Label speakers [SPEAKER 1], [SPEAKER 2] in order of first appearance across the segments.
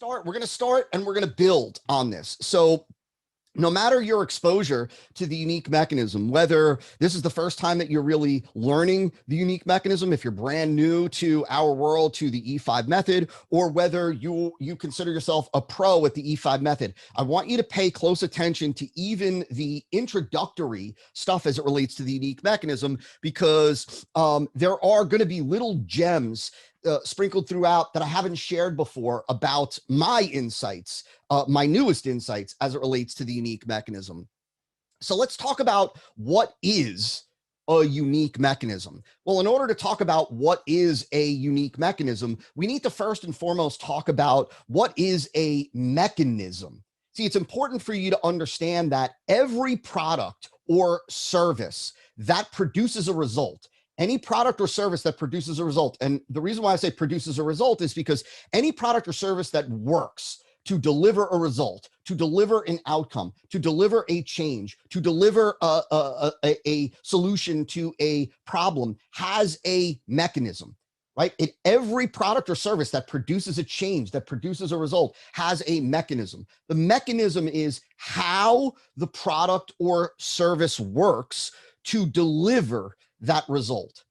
[SPEAKER 1] We're going to start and we're going to build on this. So no matter your exposure to the unique mechanism, whether this is the first time that you're really learning the unique mechanism, if you're brand new to our world, to the E5 method, or whether you consider yourself a pro at the E5 method, I want you to pay close attention to even the introductory stuff as it relates to the unique mechanism, because there are going to be little gems sprinkled throughout that I haven't shared before about my insights, my newest insights as it relates to the unique mechanism. So let's talk about what is a unique mechanism. Well, in order to talk about what is a unique mechanism, we need to first and foremost talk about what is a mechanism. See, it's important for you to understand that every product or service that produces a result, any product or service that produces a result, and the reason why I say produces a result is because any product or service that works to deliver a result, to deliver an outcome, to deliver a change, to deliver a solution to a problem has a mechanism, right? Every product or service that produces a change, that produces a result, has a mechanism. The mechanism is how the product or service works to deliver that result.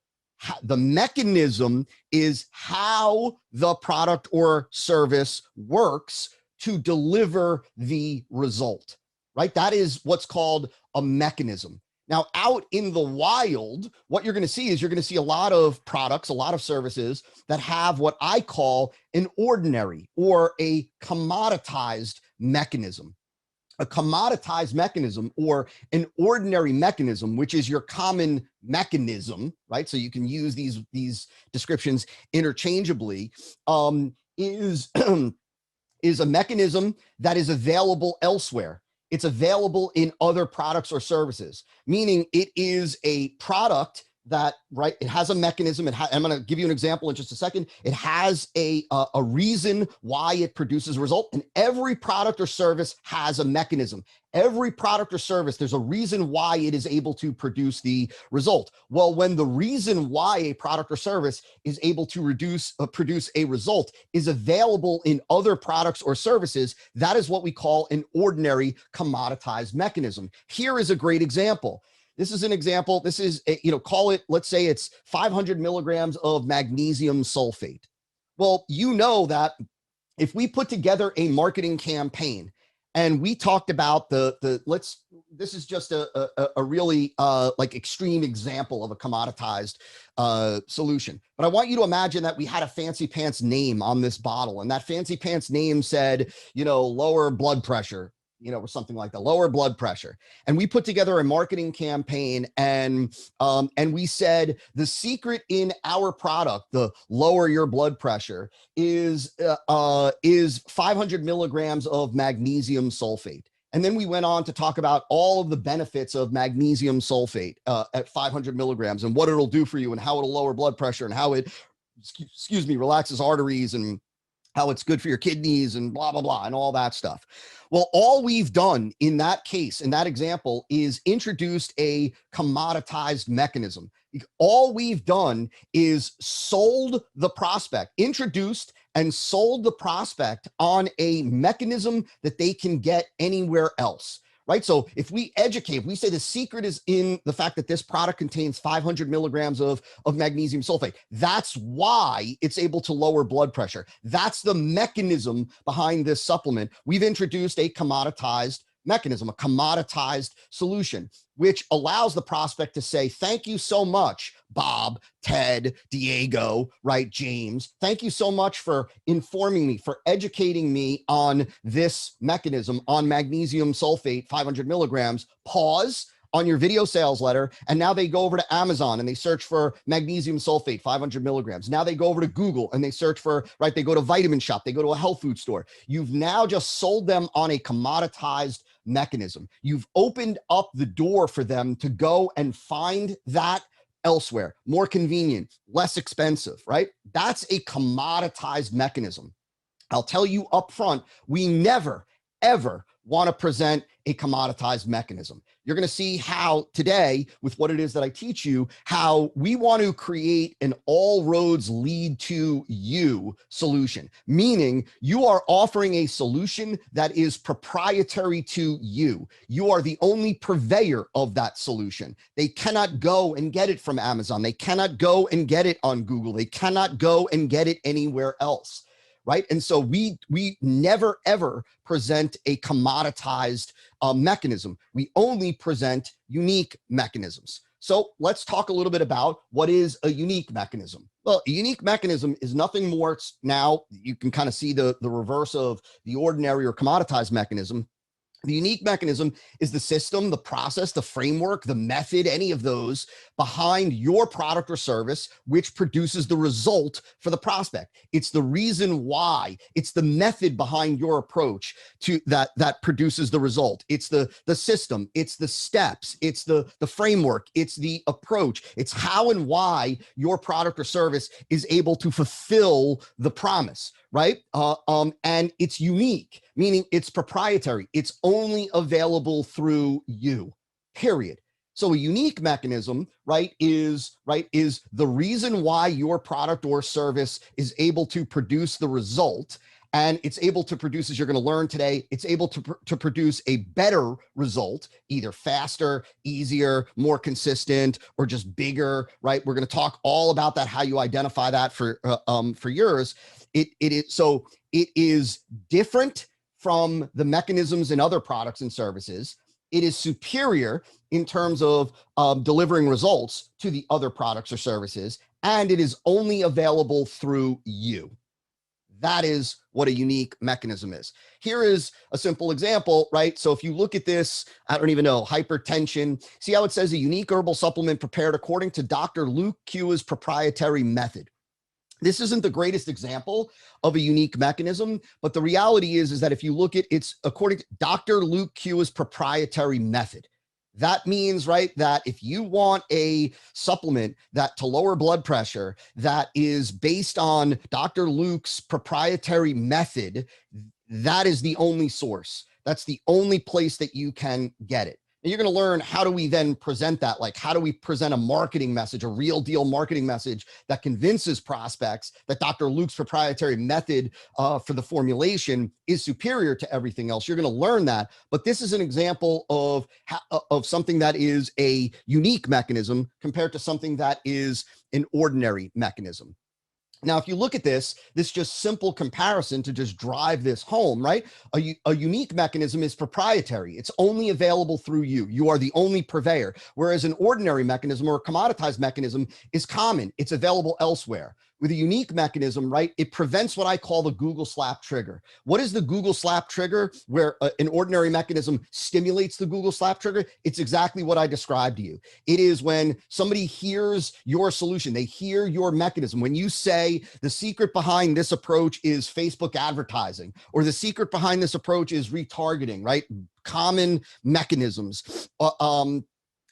[SPEAKER 1] The mechanism is how the product or service works to deliver the result, right? That is what's called a mechanism. Now, out in the wild, what you're going to see is you're going to see a lot of products, a lot of services that have what I call an ordinary or a commoditized mechanism. A commoditized mechanism or an ordinary mechanism, which is your common mechanism, right? So you can use these descriptions interchangeably, is is a mechanism that is available elsewhere. It's available in other products or services, meaning it is a product that, right, it has a mechanism. I'm going to give you an example in just a second. It has a reason why it produces a result, and every product or service has a mechanism. Every product or service, there's a reason why it is able to produce the result. Well, when the reason why a product or service is able to produce a result is available in other products or services, that is what we call an ordinary commoditized mechanism. Here is a great example. This is an example. This is, call it, let's say it's 500 milligrams of magnesium sulfate. Well, you know that if we put together a marketing campaign and we talked about this is just a really like extreme example of a commoditized solution. But I want you to imagine that we had a fancy pants name on this bottle, and that fancy pants name said, lower blood pressure, or something like that, lower blood pressure. And we put together a marketing campaign, and we said the secret in our product, the lower your blood pressure, is 500 milligrams of magnesium sulfate. And then we went on to talk about all of the benefits of magnesium sulfate at 500 milligrams and what it'll do for you and how it'll lower blood pressure and how it, relaxes arteries and how it's good for your kidneys and blah, blah, blah, and all that stuff. Well, all we've done in that case, in that example, is introduced a commoditized mechanism. All we've done is sold the prospect, introduced and sold the prospect on a mechanism that they can get anywhere else. Right? So if we educate, if we say the secret is in the fact that this product contains 500 milligrams of magnesium sulfate, that's why it's able to lower blood pressure. That's the mechanism behind this supplement. We've introduced a commoditized mechanism, a commoditized solution, which allows the prospect to say, thank you so much, Bob, Ted, Diego, right, James. Thank you so much for informing me, for educating me on this mechanism, on magnesium sulfate, 500 milligrams. Pause on your video sales letter, and now they go over to Amazon and they search for magnesium sulfate, 500 milligrams. Now they go over to Google and they search for, right, they go to Vitamin Shop, they go to a health food store. You've now just sold them on a commoditized mechanism. You've opened up the door for them to go and find that elsewhere, more convenient, less expensive, right? That's a commoditized mechanism. I'll tell you up front, we never, ever want to present a commoditized mechanism. You're going to see how today, with what it is that I teach you, how we want to create an all roads lead to you solution, meaning you are offering a solution that is proprietary to you. You are the only purveyor of that solution. They cannot go and get it from Amazon. They cannot go and get it on Google. They cannot go and get it anywhere else. Right. And so we never, ever present a commoditized mechanism. We only present unique mechanisms. So let's talk a little bit about what is a unique mechanism. Well, a unique mechanism is nothing more. It's now you can kind of see the reverse of the ordinary or commoditized mechanism. The unique mechanism is the system, the process, the framework, the method, any of those behind your product or service, which produces the result for the prospect. It's the reason why. It's the method behind your approach to that produces the result. It's the system. It's the steps. It's the framework. It's the approach. It's how and why your product or service is able to fulfill the promise. Right. And it's unique, meaning it's proprietary. It's only available through you, period. So a unique mechanism, is the reason why your product or service is able to produce the result. And it's able to produce, as you're going to learn today, it's able to produce a better result, either faster, easier, more consistent, or just bigger, right? We're going to talk all about that, how you identify that for yours. It is different from the mechanisms in other products and services. It is superior in terms of delivering results to the other products or services, and it is only available through you. That is what a unique mechanism is. Here is a simple example, right? So if you look at this, I don't even know, hypertension, see how it says a unique herbal supplement prepared according to Dr. Luke Kua's proprietary method. This isn't the greatest example of a unique mechanism, but the reality is that if you look at it's according to Dr. Luke Kua's proprietary method. That means, right, that if you want a supplement that to lower blood pressure that is based on Dr. Luke's proprietary method, that is the only source. That's the only place that you can get it. And you're going to learn how do we then present that? Like, how do we present a marketing message, a real deal marketing message that convinces prospects that Dr. Luke's proprietary method for the formulation is superior to everything else? You're going to learn that. But this is an example of something that is a unique mechanism compared to something that is an ordinary mechanism. Now, if you look at this just simple comparison to just drive this home, right? A unique mechanism is proprietary. It's only available through you. You are the only purveyor. Whereas an ordinary mechanism or a commoditized mechanism is common. It's available elsewhere. With a unique mechanism, right, it prevents what I call the Google slap trigger. What is the Google slap trigger where an ordinary mechanism stimulates the Google slap trigger? It's exactly what I described to you. It is when somebody hears your solution, they hear your mechanism. When you say the secret behind this approach is Facebook advertising, or the secret behind this approach is retargeting, right? Common mechanisms. And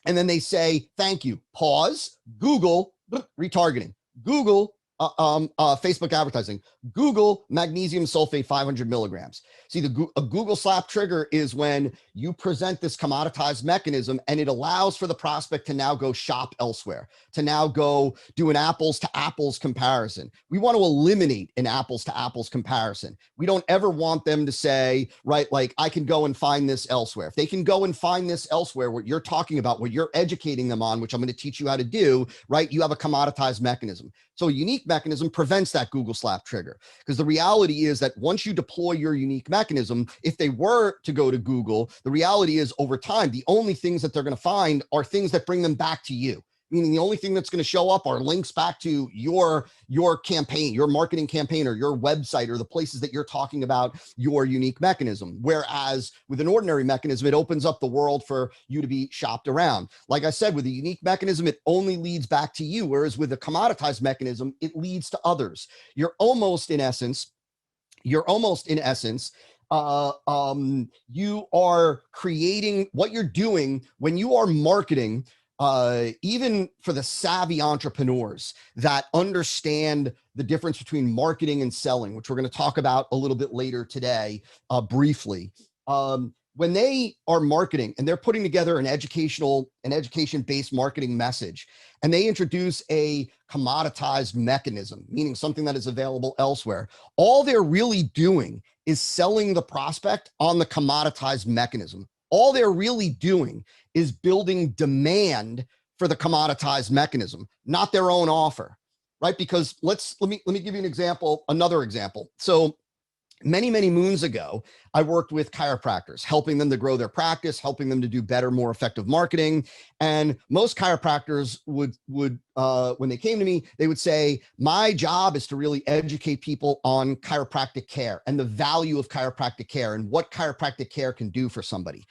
[SPEAKER 1] then they say, thank you, pause, Google, retargeting, Google, Facebook advertising, Google magnesium sulfate 500 milligrams. See, a Google slap trigger is when you present this commoditized mechanism and it allows for the prospect to now go shop elsewhere, to now go do an apples to apples comparison. We want to eliminate an apples to apples comparison. We don't ever want them to say, right, like I can go and find this elsewhere. If they can go and find this elsewhere, what you're talking about, what you're educating them on, which I'm going to teach you how to do, right, you have a commoditized mechanism. So a unique mechanism prevents that Google slap trigger, because the reality is that once you deploy your unique mechanism, if they were to go to Google, the reality is over time, the only things that they're going to find are things that bring them back to you. Meaning the only thing that's going to show up are links back to your campaign, your marketing campaign, or your website, or the places that you're talking about your unique mechanism. Whereas with an ordinary mechanism, it opens up the world for you to be shopped around. Like I said, with a unique mechanism, it only leads back to you. Whereas with a commoditized mechanism, it leads to others. You're almost in essence, you are creating what you're doing when you are marketing. Even for the savvy entrepreneurs that understand the difference between marketing and selling, which we're going to talk about a little bit later today, briefly. When they are marketing and they're putting together an education-based marketing message, and they introduce a commoditized mechanism, meaning something that is available elsewhere, all they're really doing is selling the prospect on the commoditized mechanism. All they're really doing is building demand for the commoditized mechanism, not their own offer, right? Because let me give you an example, another example. So many moons ago, I worked with chiropractors, helping them to grow their practice, helping them to do better, more effective marketing. And most chiropractors would when they came to me, they would say, my job is to really educate people on chiropractic care and the value of chiropractic care and what chiropractic care can do for somebody.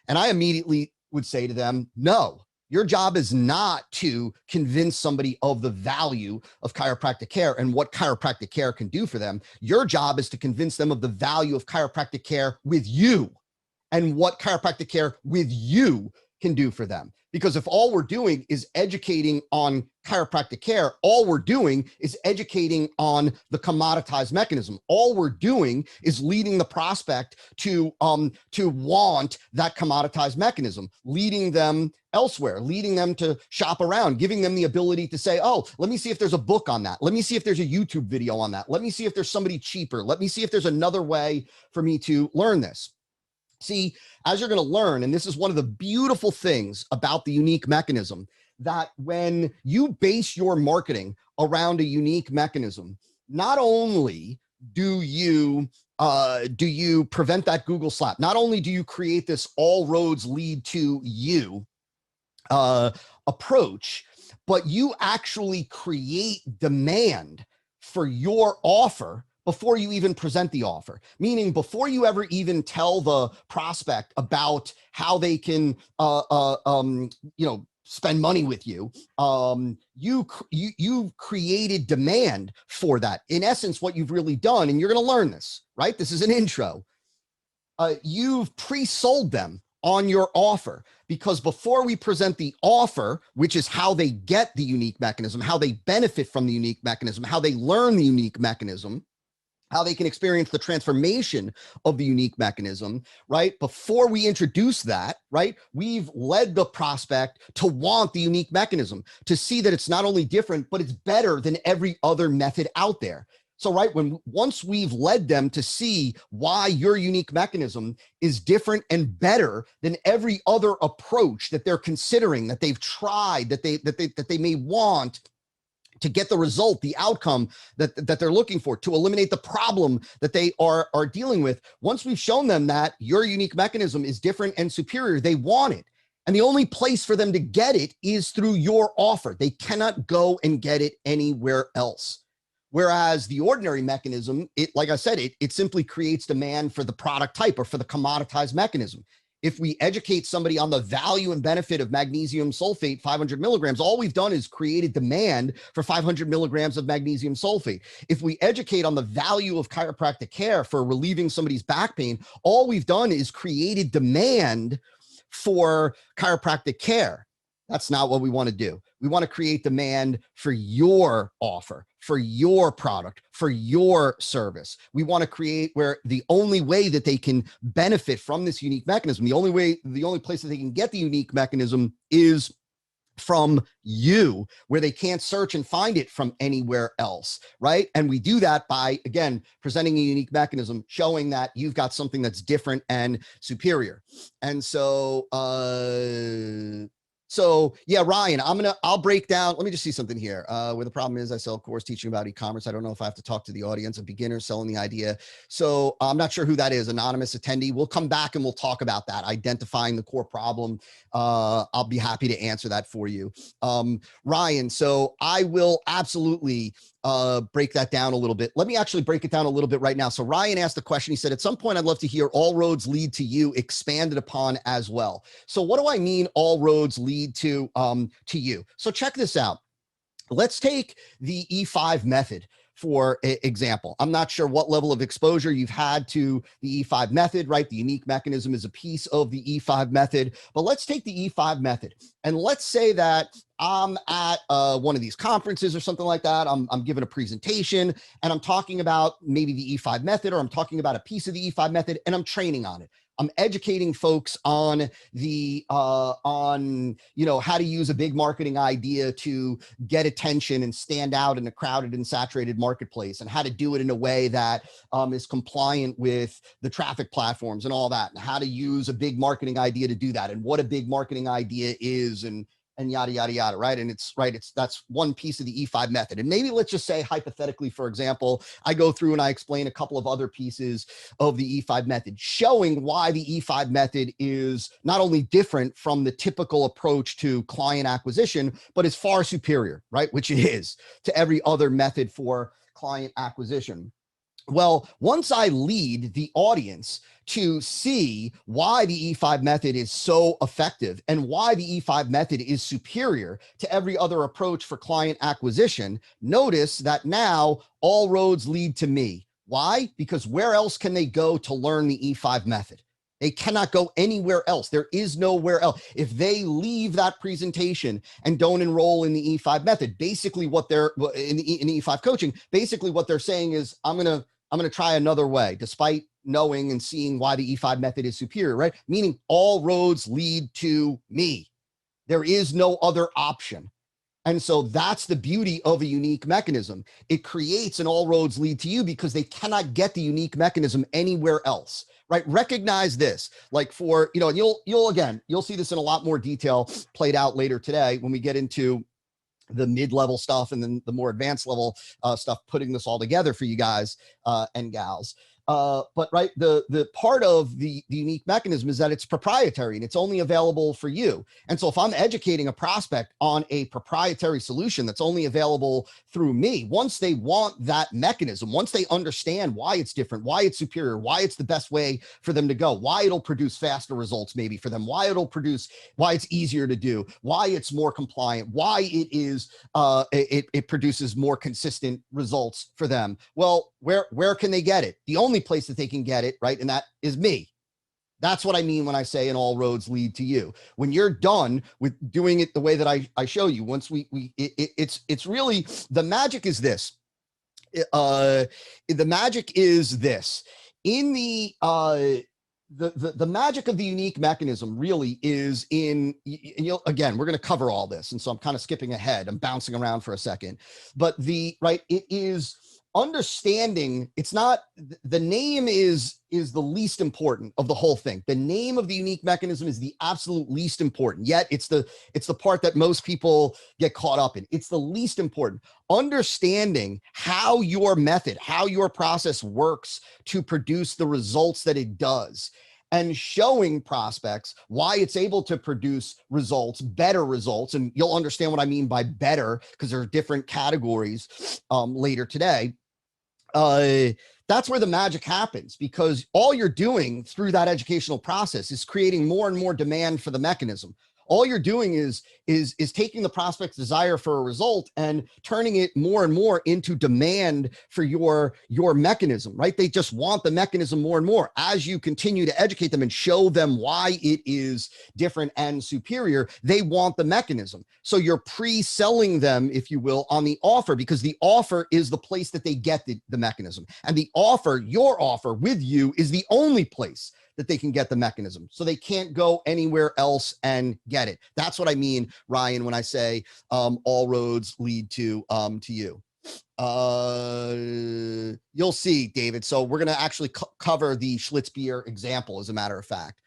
[SPEAKER 1] And I immediately would say to them, no, your job is not to convince somebody of the value of chiropractic care and what chiropractic care can do for them. Your job is to convince them of the value of chiropractic care with you and what chiropractic care with you can do for them. Because if all we're doing is educating on chiropractic care, all we're doing is educating on the commoditized mechanism. All we're doing is leading the prospect to want that commoditized mechanism, leading them elsewhere, leading them to shop around, giving them the ability to say, oh, let me see if there's a book on that. Let me see if there's a YouTube video on that. Let me see if there's somebody cheaper. Let me see if there's another way for me to learn this. See, as you're going to learn, and this is one of the beautiful things about the unique mechanism, that when you base your marketing around a unique mechanism, not only do you prevent that Google slap, not only do you create this all roads lead to you approach, but you actually create demand for your offer before you even present the offer. Meaning before you ever even tell the prospect about how they can, spend money with you, you've created demand for that. In essence, what you've really done, and you're going to learn this, right? This is an intro. You've pre-sold them on your offer, because before we present the offer, which is how they get the unique mechanism, how they benefit from the unique mechanism, how they learn the unique mechanism, how they can experience the transformation of the unique mechanism, right? Before we introduce that, right, we've led the prospect to want the unique mechanism, to see that it's not only different, but it's better than every other method out there. So, right, once we've led them to see why your unique mechanism is different and better than every other approach that they're considering, that they've tried, that they may want to get the result, the outcome that they're looking for, to eliminate the problem that they are dealing with. Once we've shown them that your unique mechanism is different and superior, they want it. And the only place for them to get it is through your offer. They cannot go and get it anywhere else. Whereas the ordinary mechanism, like I said, it simply creates demand for the product type or for the commoditized mechanism. If we educate somebody on the value and benefit of magnesium sulfate, 500 milligrams, all we've done is created demand for 500 milligrams of magnesium sulfate. If we educate on the value of chiropractic care for relieving somebody's back pain, all we've done is created demand for chiropractic care. That's not what we want to do. We want to create demand for your offer, for your product, for your service. We want to create where the only way that they can benefit from this unique mechanism, the only place that they can get the unique mechanism is from you, where they can't search and find it from anywhere else, right? And we do that by, again, presenting a unique mechanism, showing that you've got something that's different and superior. And so, yeah, Ryan, I'll break down. Let me just see something here. Where the problem is, I sell a course teaching about e-commerce. I don't know if I have to talk to the audience, a beginner selling the idea. So I'm not sure who that is, anonymous attendee. We'll come back and we'll talk about that, identifying the core problem. I'll be happy to answer that for you. Ryan, so I will absolutely break that down a little bit. Let me actually break it down a little bit right now. So Ryan asked the question. He said, at some point, I'd love to hear all roads lead to you expanded upon as well. So what do I mean all roads lead to you? So check this out. Let's take the E5 method for example. I'm not sure what level of exposure you've had to the E5 method, right? The unique mechanism is a piece of the E5 method, but let's take the E5 method. And let's say that I'm at one of these conferences or something like that. I'm giving a presentation and I'm talking about maybe the E5 method, or I'm talking about a piece of the E5 method and I'm training on it. I'm educating folks on how to use a big marketing idea to get attention and stand out in a crowded and saturated marketplace, and how to do it in a way that is compliant with the traffic platforms and all that, and how to use a big marketing idea to do that, and what a big marketing idea is, and yada, yada, yada, right? And that's one piece of the E5 method. And maybe let's just say hypothetically, for example, I go through and I explain a couple of other pieces of the E5 method, showing why the E5 method is not only different from the typical approach to client acquisition, but is far superior, right? Which it is to every other method for client acquisition. Well, once I lead the audience to see why the E5 method is so effective and why the E5 method is superior to every other approach for client acquisition, notice that now all roads lead to me. Why? Because where else can they go to learn the E5 method? They cannot go anywhere else. There is nowhere else. If they leave that presentation and don't enroll in the E5 method, basically what they're in the E5 coaching, basically what they're saying is, I'm going to try another way, despite knowing and seeing why the E5 method is superior, right? Meaning all roads lead to me. There is no other option. And so that's the beauty of a unique mechanism. It creates an all roads lead to you because they cannot get the unique mechanism anywhere else, right? Recognize this, like for, and you'll see this in a lot more detail played out later today when we get into the mid-level stuff and then the more advanced level stuff, putting this all together for you guys and gals. But right, the part of the unique mechanism is that it's proprietary and it's only available for you. And so if I'm educating a prospect on a proprietary solution that's only available through me, once they want that mechanism, once they understand why it's different, why it's superior, why it's the best way for them to go, why it'll produce faster results maybe for them, why it's easier to do, why it's more compliant, why it is it produces more consistent results for them. Well, where can they get it? The only place that they can get it, right, and that is me. That's what I mean when I say and all roads lead to you. When you're done with doing it the way that I show you, once it's really, the magic is this. The magic is this. In the magic of the unique mechanism really is in, and again, we're going to cover all this. And so I'm kind of skipping ahead. I'm bouncing around for a second, but it is understanding. It's not, the name is the least important of the whole thing. The name of the unique mechanism is the absolute least important, yet it's the part that most people get caught up in. It's the least important. Understanding how your method, how your process works to produce the results that it does, and showing prospects why it's able to produce results, better results. And you'll understand what I mean by better, because there are different categories later today. That's where the magic happens, because all you're doing through that educational process is creating more and more demand for the mechanism. All you're doing is taking the prospect's desire for a result and turning it more and more into demand for your mechanism, right? They just want the mechanism more and more. As you continue to educate them and show them why it is different and superior, they want the mechanism. So you're pre-selling them, if you will, on the offer, because the offer is the place that they get the mechanism. And the offer, your offer with you, is the only place that they can get the mechanism. So they can't go anywhere else and get it. That's what I mean, Ryan, when I say all roads lead to you. You'll see, David. So we're going to actually cover the Schlitz beer example, as a matter of fact.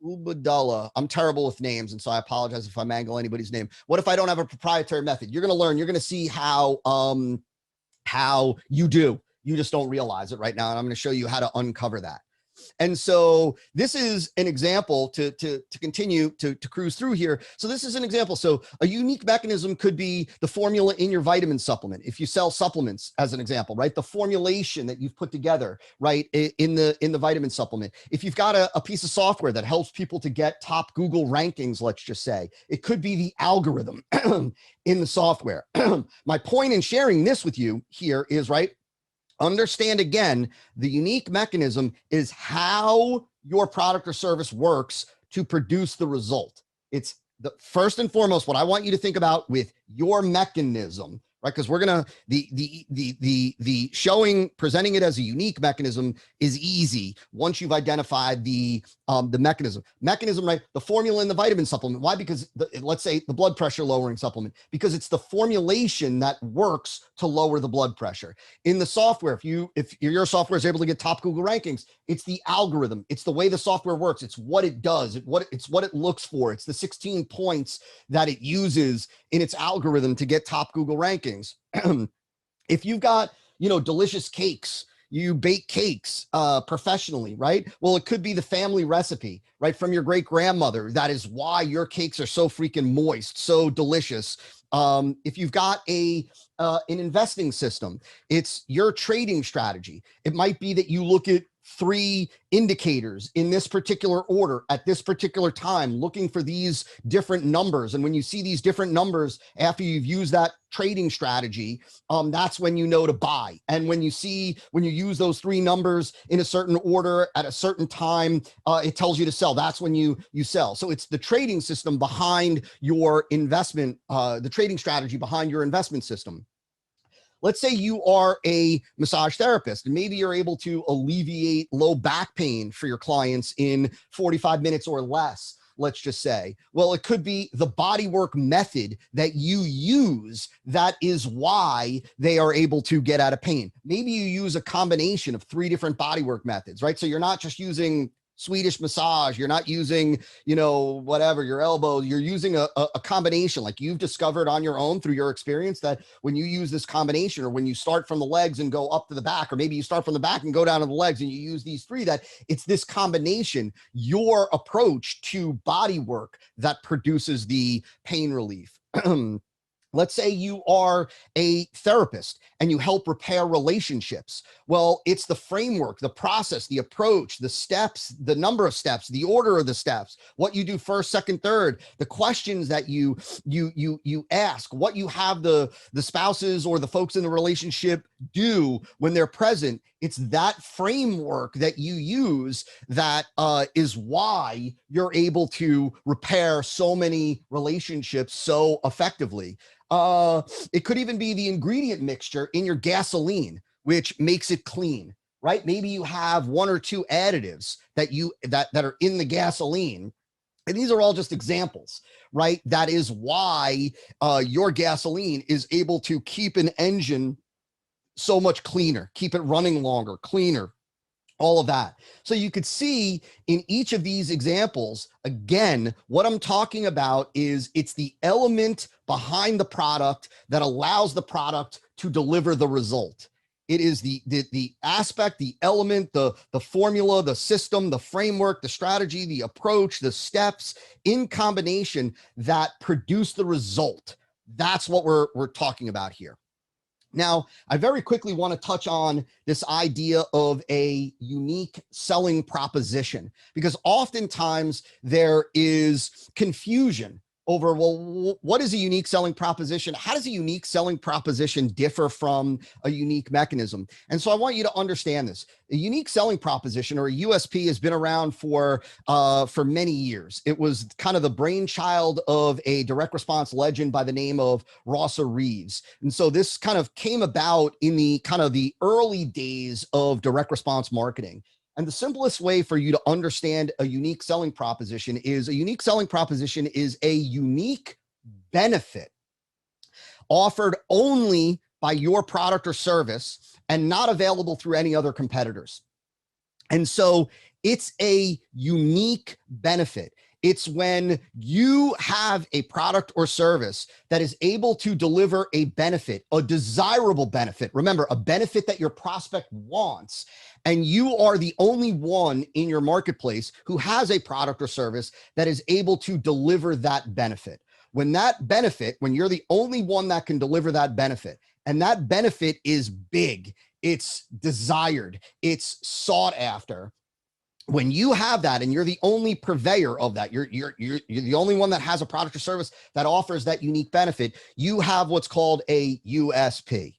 [SPEAKER 1] Ubadullah. I'm terrible with names, and so I apologize if I mangle anybody's name. What if I don't have a proprietary method? You're going to learn. You're going to see how you do. You just don't realize it right now. And I'm going to show you how to uncover that. And so this is an example to continue to cruise through here. So this is an example. So a unique mechanism could be the formula in your vitamin supplement. If you sell supplements, as an example, right? The formulation that you've put together, right, in the vitamin supplement. If you've got a piece of software that helps people to get top Google rankings, let's just say, it could be the algorithm in the software. My point in sharing this with you here is, right, understand again, the unique mechanism is how your product or service works to produce the result. It's the first and foremost, what I want you to think about with your mechanism, right? Because we're gonna the showing, presenting it as a unique mechanism is easy once you've identified the mechanism, right? The formula in the vitamin supplement. Why? Because let's say the blood pressure lowering supplement, because it's the formulation that works to lower the blood pressure. In the software, if your software is able to get top Google rankings, it's the algorithm, it's the way the software works, it's what it does, it's what it looks for, it's the 16 points that it uses in its algorithm to get top Google rankings. If you've got, delicious cakes, you bake cakes professionally, right? Well, it could be the family recipe, right, from your great grandmother. That is why your cakes are so freaking moist, so delicious. If you've got an investing system, it's your trading strategy. It might be that you look at 3 indicators in this particular order at this particular time, looking for these different numbers. And when you see these different numbers after you've used that trading strategy, that's when you know to buy. And when you use those 3 numbers in a certain order at a certain time, it tells you to sell. That's when you sell. So it's the trading system behind your investment, the trading strategy behind your investment system. Let's say you are a massage therapist and maybe you're able to alleviate low back pain for your clients in 45 minutes or less, let's just say. Well, it could be the bodywork method that you use that is why they are able to get out of pain. Maybe you use a combination of 3 different bodywork methods, right? So you're not just using Swedish massage, you're not using, whatever, your elbows, you're using a combination, like you've discovered on your own through your experience, that when you use this combination, or when you start from the legs and go up to the back, or maybe you start from the back and go down to the legs and you use these 3, that it's this combination, your approach to body work, that produces the pain relief. Let's say you are a therapist and you help repair relationships. Well, it's the framework, the process, the approach, the steps, the number of steps, the order of the steps, what you do first, second, third, the questions that you ask, what you have the spouses or the folks in the relationship do when they're present. It's that framework that you use that is why you're able to repair so many relationships so effectively. It could even be the ingredient mixture in your gasoline, which makes it clean, right? Maybe you have 1 or 2 additives that are in the gasoline. And these are all just examples, right? That is why your gasoline is able to keep an engine so much cleaner, keep it running longer, cleaner, all of that. So you could see in each of these examples, again, what I'm talking about is it's the element behind the product that allows the product to deliver the result. It is the aspect, the element, the formula, the system, the framework, the strategy, the approach, the steps in combination that produce the result. That's what we're talking about here. Now, I very quickly want to touch on this idea of a unique selling proposition, because oftentimes there is confusion over, well, what is a unique selling proposition? How does a unique selling proposition differ from a unique mechanism? And so I want you to understand this. A unique selling proposition, or a USP, has been around for many years. It was kind of the brainchild of a direct response legend by the name of Rosser Reeves. And so this kind of came about in the early days of direct response marketing. And the simplest way for you to understand a unique selling proposition is a unique unique benefit offered only by your product or service and not available through any other competitors. And so it's a unique benefit. It's when you have a product or service that is able to deliver a benefit, a desirable benefit. Remember, a benefit that your prospect wants, and you are the only one in your marketplace who has a product or service that is able to deliver that benefit. When you're the only one that can deliver that benefit, and that benefit is big, it's desired, it's sought after. When you have that and you're the only purveyor of that, you're the only one that has a product or service that offers that unique benefit, you have what's called a USP.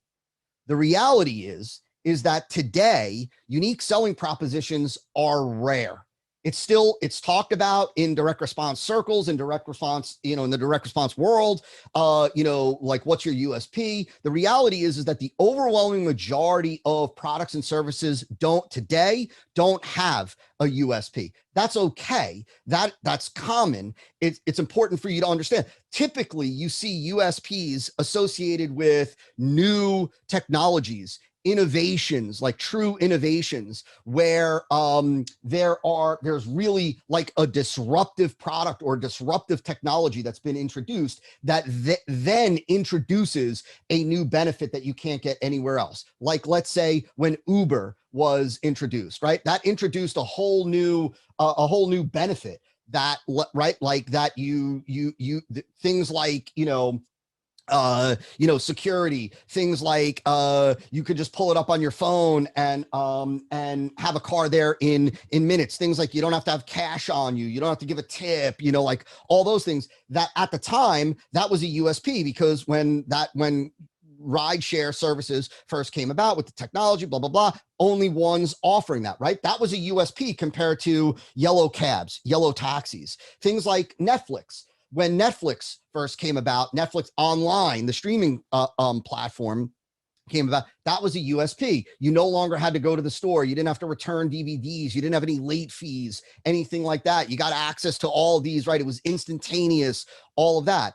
[SPEAKER 1] The reality is that today, unique selling propositions are rare. it's talked about in direct response circles, in direct response, in the direct response world, like what's your USP? The reality is that the overwhelming majority of products and services don't have a USP. That's okay. That's common. It's important for you to understand. Typically, you see USPs associated with new technologies, innovations, like true innovations, where there's really like a disruptive product or disruptive technology that's been introduced that then introduces a new benefit that you can't get anywhere else. Like, let's say when Uber was introduced, right? That introduced a whole new benefit that, right? Like that things like, security, things like you could just pull it up on your phone and have a car there in minutes. Things like you don't have to have cash on you, you don't have to give a tip, like all those things. That at the time, that was a USP, because when rideshare services first came about with the technology, blah, blah, blah, only ones offering that, right? That was a USP compared to yellow cabs, yellow taxis, things like Netflix. When Netflix first came about, Netflix Online, the streaming platform came about, that was a USP. You no longer had to go to the store. You didn't have to return DVDs. You didn't have any late fees, anything like that. You got access to all of these, right? It was instantaneous, all of that.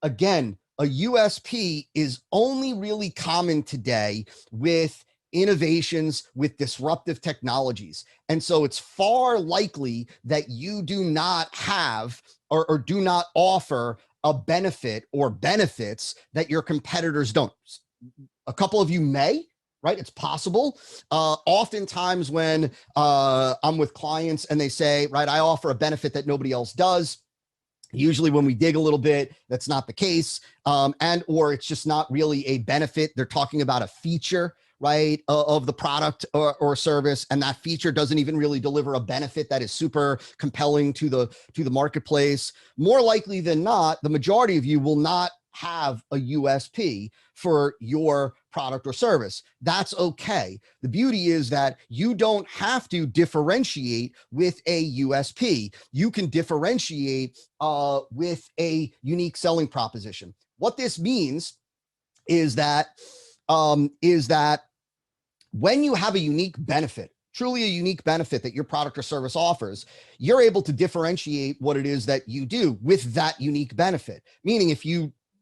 [SPEAKER 1] Again, a USP is only really common today with innovations, with disruptive technologies. And so it's far likely that you do not have or do not offer a benefit or benefits that your competitors don't. A couple of you may, right? It's possible. Oftentimes when I'm with clients and they say, right, I offer a benefit that nobody else does. Usually when we dig a little bit, that's not the case. Or it's just not really a benefit. They're talking about a feature, right, of the product or service. And that feature doesn't even really deliver a benefit that is super compelling to the marketplace. More likely than not, the majority of you will not have a USP for your product or service. That's okay. The beauty is that you don't have to differentiate with a USP. You can differentiate with a unique selling proposition. What this means is that when you have a unique benefit, truly a unique benefit that your product or service offers, you're able to differentiate what it is that you do with that unique benefit. Meaning, if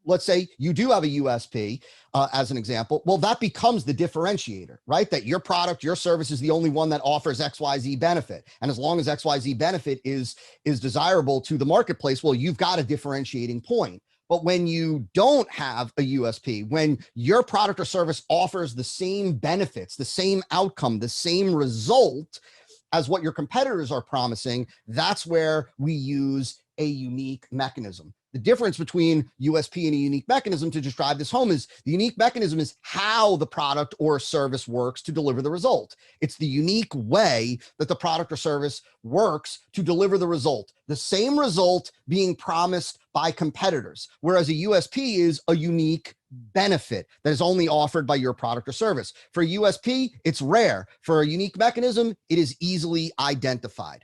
[SPEAKER 1] let's say you do have a USP, as an example, well, that becomes the differentiator, right? That your product, your service is the only one that offers XYZ benefit. And as long as XYZ benefit is desirable to the marketplace, well, you've got a differentiating point. But when you don't have a USP, when your product or service offers the same benefits, the same outcome, the same result as what your competitors are promising, that's where we use a unique mechanism. The difference between USP and a unique mechanism, to just drive this home, is the unique mechanism is how the product or service works to deliver the result. It's the unique way that the product or service works to deliver the result. The same result being promised by competitors, whereas a USP is a unique benefit that is only offered by your product or service. For a USP, it's rare. For a unique mechanism, it is easily identified.